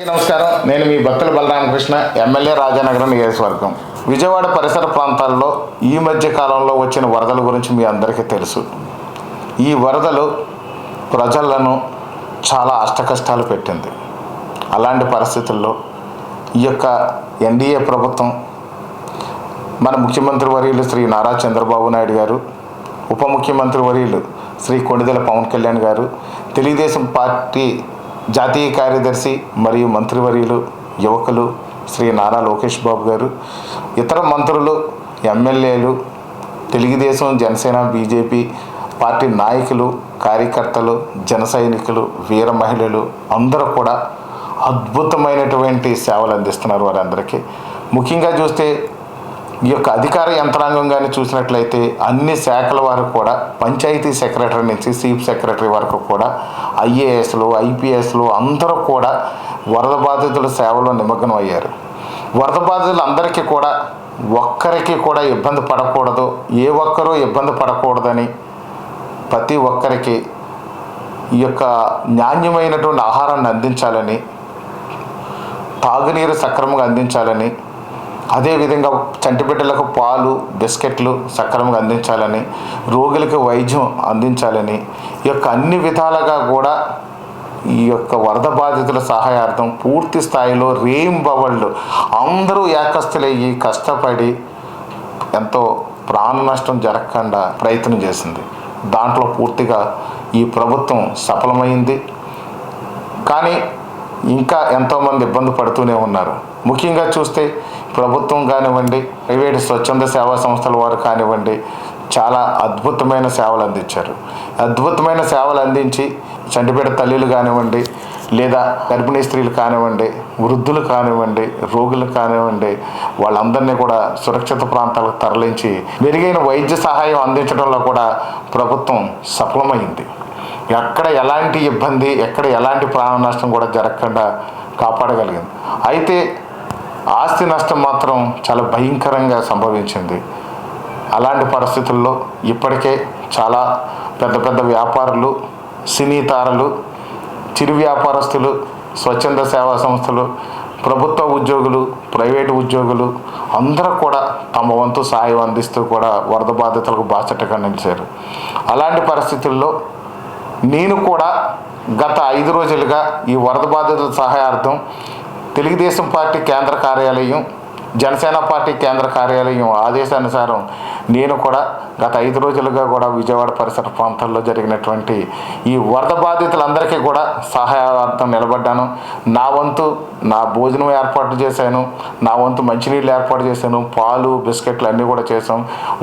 నమస్కారం. నేను మీ భక్తుల బలరామకృష్ణ, ఎమ్మెల్యే రాజానగరం నియోజకవర్గం. విజయవాడ పరిసర ప్రాంతాల్లో ఈ మధ్య కాలంలో వచ్చిన వరదల గురించి మీ అందరికీ తెలుసు. ఈ వరదలు ప్రజలను చాలా అష్టకష్టాలు పెట్టింది. అలాంటి పరిస్థితుల్లో ఈ యొక్క ఎన్డీఏ ప్రభుత్వం, మన ముఖ్యమంత్రి వర్యులు శ్రీ నారా చంద్రబాబు నాయుడు గారు, ఉప ముఖ్యమంత్రి వర్యులు శ్రీ కొణిదెల పవన్ కళ్యాణ్ గారు, తెలుగుదేశం పార్టీ జాతీయ కార్యదర్శి మరియు మంత్రివర్యులు యువకులు శ్రీ నారా లోకేష్ బాబు గారు, ఇతర మంత్రులు, ఎమ్మెల్యేలు, తెలుగుదేశం, జనసేన, బీజేపీ పార్టీ నాయకులు, కార్యకర్తలు, జన సైనికులు, వీర మహిళలు అందరూ కూడా అద్భుతమైనటువంటి సేవలు అందిస్తున్నారు. వారందరికీ ముఖ్యంగా చూస్తే ఈ యొక్క అధికార యంత్రాంగం కానీ చూసినట్లయితే అన్ని శాఖల వారు కూడా, పంచాయతీ సెక్రటరీ నుంచి చీఫ్ సెక్రటరీ వరకు కూడా, ఐఏఎస్లు, ఐపీఎస్లు అందరూ కూడా వరద బాధితుల సేవలో నిమగ్నం అయ్యారు. వరద బాధితులు అందరికీ కూడా ఒక్కరికి కూడా ఇబ్బంది పడకూడదు, ఏ ఒక్కరూ ఇబ్బంది పడకూడదని ప్రతి ఒక్కరికి ఈ యొక్క నాణ్యమైనటువంటి ఆహారాన్ని అందించాలని, తాగునీరు సక్రమంగా అందించాలని, అదేవిధంగా చంటిబిడ్డలకు పాలు, బిస్కెట్లు సక్రమంగా అందించాలని, రోగులకు వైద్యం అందించాలని, ఈ యొక్క అన్ని విధాలుగా కూడా ఈ యొక్క వరద బాధితుల సహాయార్థం పూర్తి స్థాయిలో రేయింబవళ్ళు అందరూ ఏకస్తులయ్యి కష్టపడి ఎంతో ప్రాణ నష్టం జరగకుండా ప్రయత్నం చేసింది. దాంట్లో పూర్తిగా ఈ ప్రభుత్వం సఫలమైంది. కానీ ఇంకా ఎంతోమంది ఇబ్బంది పడుతూనే ఉన్నారు. ముఖ్యంగా చూస్తే ప్రభుత్వం కానివ్వండి, ప్రైవేటు స్వచ్ఛంద సేవా సంస్థల వారు కానివ్వండి, చాలా అద్భుతమైన సేవలు అందించారు. అద్భుతమైన సేవలు అందించి చంటిబిడ్డ తల్లులు కానివ్వండి, లేదా గర్భిణీ స్త్రీలు కానివ్వండి, వృద్ధులు కానివ్వండి, రోగులు కానివ్వండి, వాళ్ళందరినీ కూడా సురక్షిత ప్రాంతాలకు తరలించి మెరుగైన వైద్య సహాయం అందించడంలో కూడా ప్రభుత్వం సఫలమైంది. ఎక్కడ ఎలాంటి ఇబ్బంది, ఎక్కడ ఎలాంటి ప్రాణ నష్టం కూడా జరగకుండా కాపాడగలిగింది. అయితే ఆస్తి నష్టం మాత్రం చాలా భయంకరంగా సంభవించింది. అలాంటి పరిస్థితుల్లో ఇప్పటికే చాలా పెద్ద పెద్ద వ్యాపారులు, సినీ తారలు, చిరు వ్యాపారస్తులు, స్వచ్ఛంద సేవా సంస్థలు, ప్రభుత్వ ఉద్యోగులు, ప్రైవేటు ఉద్యోగులు అందరూ కూడా తమ వంతు సహాయం అందిస్తూ కూడా వరద బాధితులకు బాసటగా నిలిచారు. అలాంటి పరిస్థితుల్లో నేను కూడా గత 5 రోజులుగా ఈ వరద బాధితుల సహాయార్థం తెలుగుదేశం పార్టీ కేంద్ర కార్యాలయం, జనసేన పార్టీ కేంద్ర కార్యాలయం ఆదేశానుసారం నేను కూడా గత 5 రోజులుగా కూడా విజయవాడ పరిసర ప్రాంతాల్లో జరిగినటువంటి ఈ వరద బాధితులందరికీ కూడా సహాయార్థం నిలబడ్డాను. నా వంతు నా భోజనం ఏర్పాటు చేశాను, నా వంతు మంచినీళ్ళు ఏర్పాటు చేశాను, పాలు, బిస్కెట్లు అన్నీ కూడా చేసాం,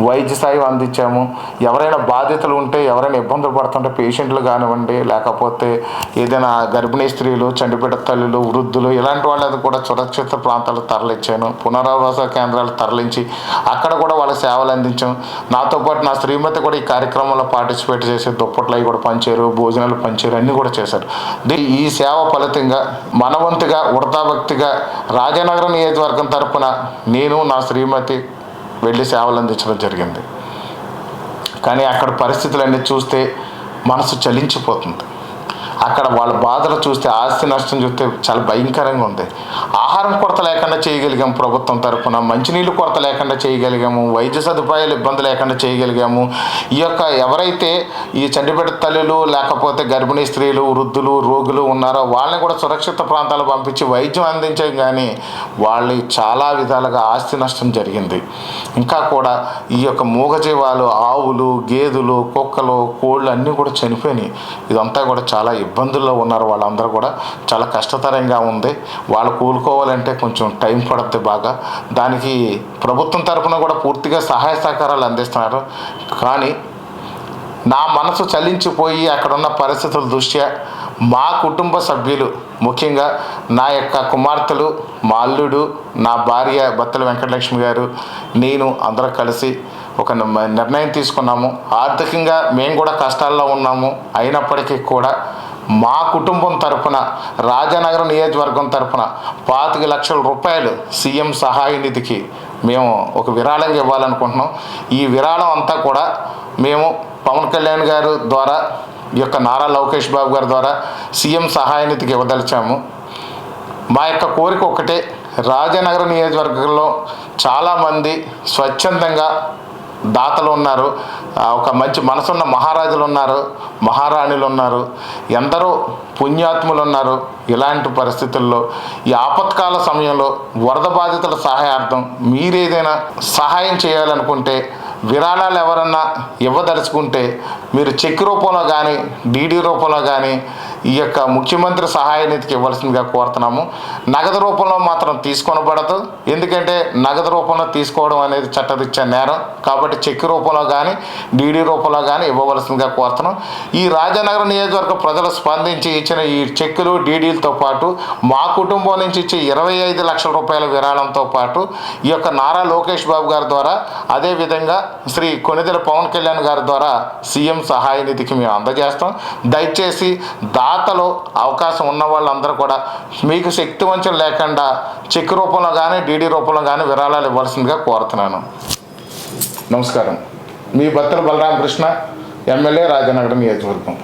వైద్య సాయం అందించాము. ఎవరైనా బాధితులు ఉంటే, ఎవరైనా ఇబ్బందులు పడుతుంటే పేషెంట్లు కానివ్వండి, లేకపోతే ఏదైనా గర్భిణీ స్త్రీలు, చంటిబిడ్డ తల్లులు, వృద్ధులు ఇలాంటి వాళ్ళది కూడా సురక్షిత ప్రాంతాలకు తరలించాను. పునరావాస కేంద్రాలు తరలించి అక్కడ కూడా వాళ్ళ సేవలు అందించాం. నాతో పాటు నా శ్రీమతి కూడా ఈ కార్యక్రమంలో పార్టిసిపేట్ చేసి దుప్పట్లు అవి కూడా పంచారు, భోజనాలు పంచారు, అన్నీ కూడా చేశారు. ఈ సేవ ఫలితంగా మనవంతుగా వృతాభక్తిగా రాజానగరం నియోజకవర్గం తరఫున నేను నా శ్రీమతి వెళ్ళి సేవలు అందించడం జరిగింది. కానీ అక్కడ పరిస్థితులన్నీ చూస్తే మనసు చలించిపోతుంది. అక్కడ వాళ్ళ బాధలు చూస్తే, ఆస్తి నష్టం చూస్తే చాలా భయంకరంగా ఉంది. ఆహారం కొరత లేకుండా చేయగలిగాము ప్రభుత్వం తరఫున, మంచినీళ్ళు కొరత లేకుండా చేయగలిగాము, వైద్య సదుపాయాలు ఇబ్బంది లేకుండా చేయగలిగాము. ఈ యొక్క ఎవరైతే ఈ చంటిబిడ్డ తల్లులు, లేకపోతే గర్భిణీ స్త్రీలు, వృద్ధులు, రోగులు ఉన్నారో వాళ్ళని కూడా సురక్షిత ప్రాంతాలు పంపించి వైద్యం అందించాం. కానీ వాళ్ళు చాలా విధాలుగా ఆస్తి నష్టం జరిగింది. ఇంకా కూడా ఈ యొక్క మూగజీవాలు, ఆవులు, గేదెలు, కుక్కలు, కోళ్ళు అన్నీ కూడా చనిపోయినాయి. ఇదంతా కూడా చాలా ఇబ్బందుల్లో ఉన్నారు. వాళ్ళందరూ కూడా చాలా కష్టతరంగా ఉంది. వాళ్ళు కోలుకోవాలంటే కొంచెం టైం పడుతుంది బాగా. దానికి ప్రభుత్వం తరఫున కూడా పూర్తిగా సహాయ సహకారాలు అందిస్తున్నారు. కానీ నా మనసు చలించిపోయి అక్కడున్న పరిస్థితుల దృష్ట్యా మా కుటుంబ సభ్యులు, ముఖ్యంగా నా యొక్క కుమార్తెలు, మా అల్లుడు, నా భార్య బత్తల వెంకటలక్ష్మి గారు, నేను అందరూ కలిసి ఒక నిర్ణయం తీసుకున్నాము. ఆర్థికంగా మేము కూడా కష్టాల్లో ఉన్నాము. అయినప్పటికీ కూడా మా కుటుంబం తరఫున, రాజానగరం నియోజకవర్గం తరఫున 25 లక్షల రూపాయలు సీఎం సహాయ నిధికి మేము ఒక విరాళంగా ఇవ్వాలనుకుంటున్నాం. ఈ విరాళం అంతా కూడా మేము పవన్ కళ్యాణ్ గారు ద్వారా, ఈ యొక్క నారా లోకేష్ బాబు గారి ద్వారా సీఎం సహాయ నిధికి ఇవ్వదలిచాము. మా యొక్క కోరిక ఒకటే, రాజనగరం నియోజకవర్గంలో చాలామంది స్వచ్ఛందంగా దాతలు ఉన్నారు, ఒక మంచి మనసున్న మహారాజులు ఉన్నారు, మహారాణులు ఉన్నారు, ఎందరో పుణ్యాత్ములు ఉన్నారు. ఇలాంటి పరిస్థితుల్లో ఈ ఆపత్కాల సమయంలో వరద బాధితుల సహాయార్థం మీరేదైనా సహాయం చేయాలనుకుంటే, విరాళాలు ఎవరన్నా ఇవ్వదలుచుకుంటే మీరు చెక్ రూపంలో కానీ డీడీ రూపంలో కానీ ఈ యొక్క ముఖ్యమంత్రి సహాయ నిధికి ఇవ్వాల్సిందిగా కోరుతున్నాము. నగదు రూపంలో మాత్రం తీసుకొనబడదు, ఎందుకంటే నగదు రూపంలో తీసుకోవడం అనేది చట్టరీత్యా నేరం. కాబట్టి చెక్ రూపంలో కానీ డీడీ రూపంలో కానీ ఇవ్వవలసిందిగా కోరుతున్నాం. ఈ రాజానగరం నియోజకవర్గ ప్రజలు స్పందించి ఇచ్చిన ఈ చెక్కులు డీడీలతో పాటు మా కుటుంబం నుంచి ఇచ్చే 25 లక్షల రూపాయల విరాళంతో పాటు ఈ యొక్క నారా లోకేష్ బాబు గారి ద్వారా, అదేవిధంగా శ్రీ కొణిదెల పవన్ కళ్యాణ్ గారి ద్వారా సీఎం సహాయ నిధికి మేము అందజేస్తాం. దయచేసి దాతలో అవకాశం ఉన్న వాళ్ళందరూ కూడా మీకు శక్తి వంచన లేకుండా చెక్ రూపంలో కానీ డీడీ రూపంలో కానీ విరాళాలు ఇవ్వాల్సిందిగా కోరుతున్నాను. నమస్కారం. మీ బత్తల బలరామకృష్ణ, ఎమ్మెల్యే, రాజానగరం నియోజకవర్గం.